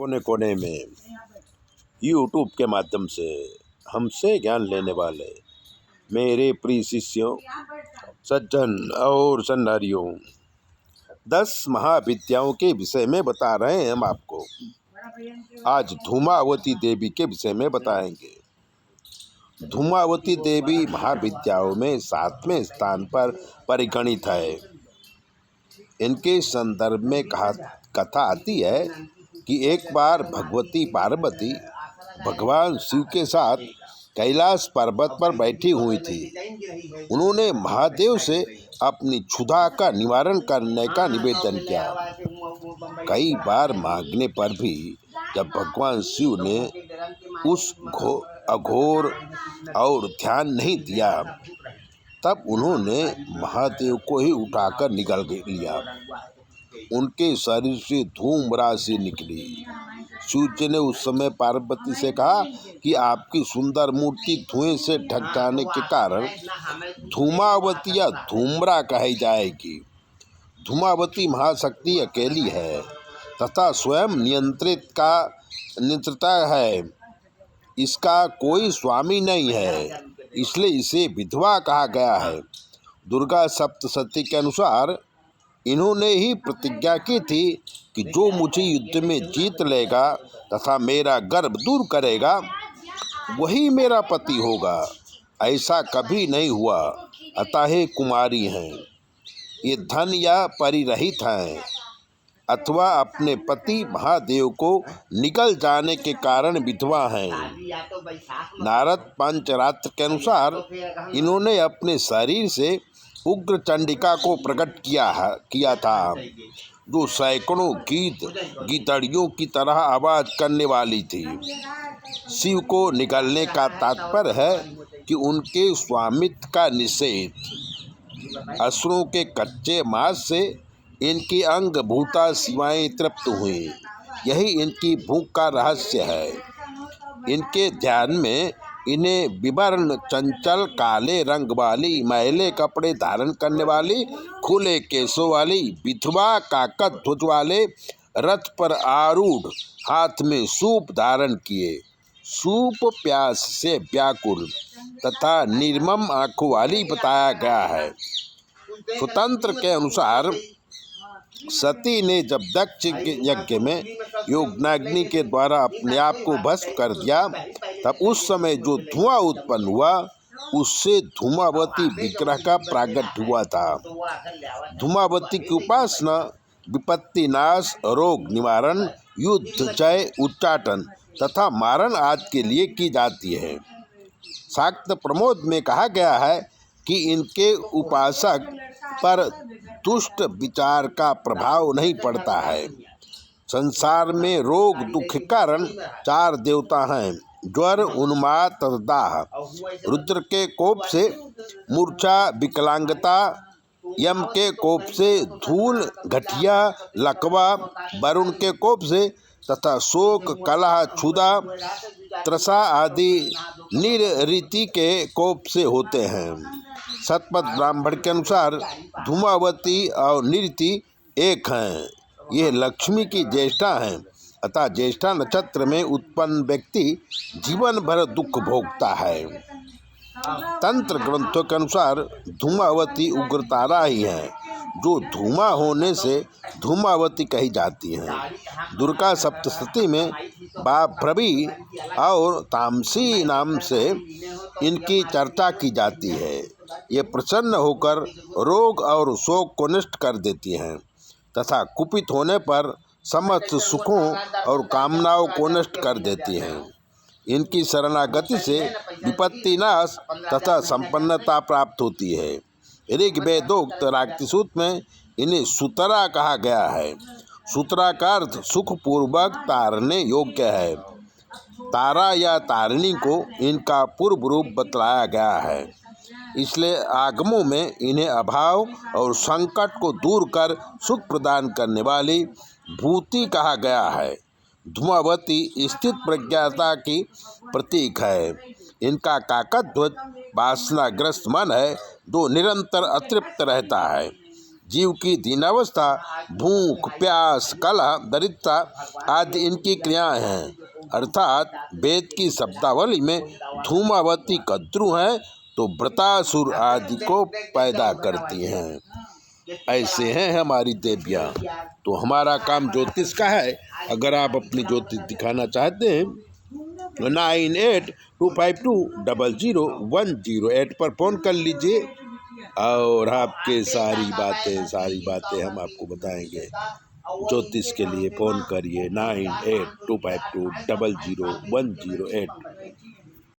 कोने कोने में यूट्यूब के माध्यम से हमसे ज्ञान लेने वाले मेरे प्रिय शिष्यों, सज्जन और सन्नारियों, 10 महाविद्याओं के विषय में बता रहे हैं हम आपको। आज धूमावती देवी के विषय में बताएंगे। धूमावती देवी महाविद्याओं में 7वें स्थान पर परिगणित है। इनके संदर्भ में कथा आती है कि एक बार भगवती पार्वती भगवान शिव के साथ कैलाश पर्वत पर बैठी हुई थी। उन्होंने महादेव से अपनी क्षुधा का निवारण करने का निवेदन किया। कई बार मांगने पर भी जब भगवान शिव ने उस अघोर और ध्यान नहीं दिया, तब उन्होंने महादेव को ही उठाकर निगल लिया। उनके शरीर से धूम राशि निकली। शिव जी ने उस समय पार्वती से कहा कि आपकी सुंदर मूर्ति धुएं से ढक जाने के कारण धूमावती या धूम्रा कही जाएगी। धूमावती महाशक्ति अकेली है तथा स्वयं नियंत्रिता है। इसका कोई स्वामी नहीं है, इसलिए इसे विधवा कहा गया है। दुर्गा सप्तशती के अनुसार इन्होंने ही प्रतिज्ञा की थी कि जो मुझे युद्ध में जीत लेगा तथा मेरा गर्व दूर करेगा, वही मेरा पति होगा। ऐसा कभी नहीं हुआ, अतः ये कुमारी हैं। ये धन या परिरहित हैं अथवा अपने पति महादेव को निकल जाने के कारण विधवा हैं। नारद पंचरात्र के अनुसार इन्होंने अपने शरीर से उग्र चंडिका को प्रकट किया था, जो सैकड़ों गीतड़ियों की तरह आवाज करने वाली थी। शिव को निगलने का तात्पर्य है कि उनके स्वामित्व का निषेध। असुरों के कच्चे मांस से इनकी अंगभूता शिवाएं तृप्त हुई। यही इनकी भूख का रहस्य है। इनके ध्यान में इन्हें विवर्ण, चंचल, काले रंग वाली, मैले कपड़े धारण करने वाली, खुले केसों वाली, विधवा काकत ध्वज वाले, रथ पर आरूढ़, हाथ में सूप धारण किए, सूप प्यास से व्याकुल तथा निर्मम आंखों वाली बताया गया है। स्वतंत्र के अनुसार सती ने जब दक्ष यज्ञ में यज्ञाग्नि के द्वारा अपने आप को भस्म कर दिया, तब उस समय जो धुआं उत्पन्न हुआ, उससे धूमावती विग्रह का प्रागट्य हुआ था। धूमावती की उपासना विपत्ति नाश, रोग निवारण, युद्ध जय, उच्चाटन तथा मारण आदि के लिए की जाती है। शाक्त प्रमोद में कहा गया है कि इनके उपासक पर दुष्ट विचार का प्रभाव नहीं पड़ता है। संसार में रोग दुख के कारण 4 देवता हैं: ज्वर, उन्माद तथा दाह। रुद्र के कोप से मूर्छा, विकलांगता, यम के कोप से धूल, घटिया, लकवा, वरुण के कोप से तथा शोक, कलह, क्षुधा, त्रसा आदि निरृति के कोप से होते हैं। शतपथ ब्राह्मण के अनुसार धूमावती और निरृति एक हैं। ये लक्ष्मी की ज्येष्ठा हैं, अतः ज्येष्ठा नक्षत्र में उत्पन्न व्यक्ति जीवन भर दुख भोगता है। तंत्र ग्रंथों के अनुसार धूमावती उग्रतारा ही है, जो धूमा होने से धूमावती कही जाती हैं। दुर्गा सप्तशती में बाभ्रवी और तामसी नाम से इनकी चर्चा की जाती है। ये प्रसन्न होकर रोग और शोक को नष्ट कर देती हैं तथा कुपित होने पर समस्त सुखों और कामनाओं को नष्ट कर देती हैं। इनकी शरणागति से विपत्ति नाश तथा संपन्नता प्राप्त होती है। ऋग्वेदोक्त राक्तिसूत्र में इन्हें सुतरा कहा गया है। सुतरा का अर्थ सुखपूर्वक तारने योग्य है। तारा या तारिणी को इनका पूर्व रूप बतलाया गया है। इसलिए आगमों में इन्हें अभाव और संकट को दूर कर सुख प्रदान करने वाली भूति कहा गया है। धूमावती स्थित प्रज्ञाता की प्रतीक है। इनका काकध्वज वासनाग्रस्त मन है, जो निरंतर अतृप्त रहता है। जीव की दीनावस्था, भूख, प्यास, कलह, दरिद्रता आदि इनकी क्रियाएं हैं। अर्थात वेद की शब्दावली में धूमावती कद्रु हैं तो वृतासुर आदि को पैदा करती हैं। ऐसे हैं हमारी देवियाँ। तो हमारा काम ज्योतिष का है। अगर आप अपनी ज्योतिष दिखाना चाहते हैं 9825200108 पर फ़ोन कर लीजिए और आपके सारी बातें हम आपको बताएंगे। ज्योतिष के लिए फ़ोन करिए 9825200108।